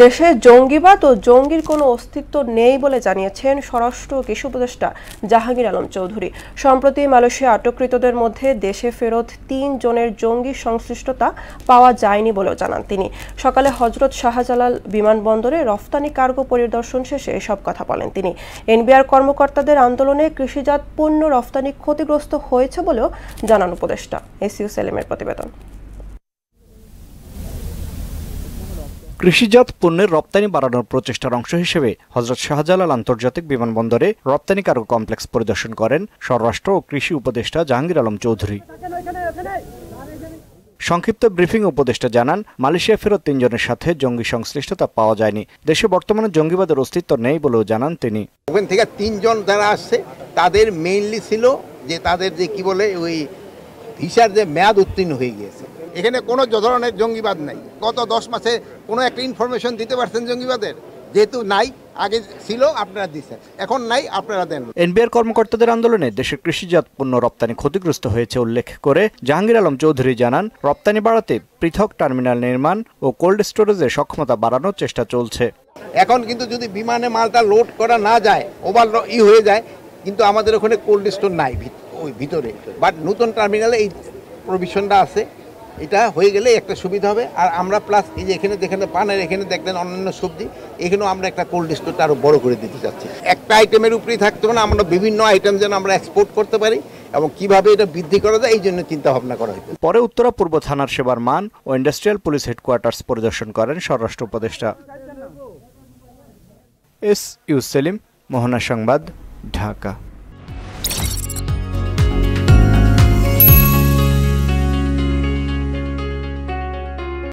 দেশে জঙ্গিবাদ ও জঙ্গির কোনো অস্তিত্ব নেই বলে জানিয়েছেন স্বরাষ্ট্র ও কৃষি উপদেষ্টা জাহাঙ্গীর আলম চৌধুরী। সম্প্রতি মালয়েশিয়া আটককৃতদের মধ্যে দেশে ফেরত ৩ জনের জঙ্গি সংশ্লিষ্টতা পাওয়া যায়নি বলেও জানান তিনি। সকালে হজরত শাহজালাল বিমানবন্দরে রফতানি কার্গো পরিদর্শন শেষে এসব কথা বলেন তিনি। এনবিআর কর্মকর্তাদের আন্দোলনে কৃষিজাত পণ্য রফতানি ক্ষতিগ্রস্ত হয়েছে বলেও জানান উপদেষ্টা। এসইউ সেলিমের প্রতিবেদন। কৃষিজাত পণ্যের রপ্তানি বাড়ানোর প্রচেষ্টার অংশ হিসেবে হযরত শাহজালাল আন্তর্জাতিক বিমানবন্দরে রপ্তানি কার্গো কমপ্লেক্স পরিদর্শন করেন স্বরাষ্ট্র ও কৃষি উপদেষ্টা জাহাঙ্গীর আলম চৌধুরী। সংক্ষিপ্ত ব্রিফিং উপদেষ্টা জানান, মালয়েশিয়া ফেরত ৩ জনের সাথে জঙ্গি সংশ্লিষ্টতা পাওয়া যায়নি। দেশে বর্তমানে জঙ্গিবাদের অস্তিত্ব নেই বলেও জানান তিনি। ওখান থেকে ৩ জন যারা আসছে তাদের মেইনলি ছিল যে তাদের যে কি বলে ওই ভিসার যে মেয়াদ উত্তীর্ণ হয়ে গিয়েছে। এখানে কোনো ধরনের জঙ্গিবাদ নাই। গত 10 মাসে কোনো একটা ইনফরমেশন দিতে পারছেন জঙ্গিবাদের? যেহেতু নাই, আগে ছিল আপনারা দিচ্ছেন, এখন নাই আপনারা দেন। এনবিআর কর্মকর্তাদের আন্দোলনে দেশের কৃষিজাত পণ্য রপ্তানি ক্ষতিগ্রস্ত হয়েছে উল্লেখ করে জাহাঙ্গীর আলম চৌধুরী জানান, রপ্তানি বাড়াতে পৃথক টার্মিনাল নির্মাণ ও কোল্ড স্টোরেজের সক্ষমতা বাড়ানোর চেষ্টা চলছে। এখন কিন্তু যদি বিমানে মালটা লোড করা না যায়, ওভার হয়ে যায়, কিন্তু আমাদের ওখানে কোল্ড স্টোর নাই ওই ভিতরে, বাট নতুন টার্মিনালে এই প্রভিশনটা আছে। এটা হয়ে গেলে একটা সুবিধা হবে। আর আমরা প্লাস এই যে এখানে যেখানে পানের এখানে দেখলেন অন্যান্য সবজি, এখানেও আমরা একটা কোল্ড স্টোরটা আরো বড় করে দিতে চাচ্ছি। একটা আইটেমের উপরেই থাকতে হবে না, আমরা বিভিন্ন আইটেম যেন আমরা এক্সপোর্ট করতে পারি এবং কিভাবে এটা বৃদ্ধি করা যায় এই জন্য চিন্তা ভাবনা করা হয়েছে। পরে উত্তরা পূর্ব থানার সেবার মান ও ইন্ডাস্ট্রিয়াল পুলিশ হেডকোয়ার্টার্স পরিদর্শন করেন স্বরাষ্ট্র উপদেষ্টা। এসইউ সেলিম, মোহনা সংবাদ, ঢাকা।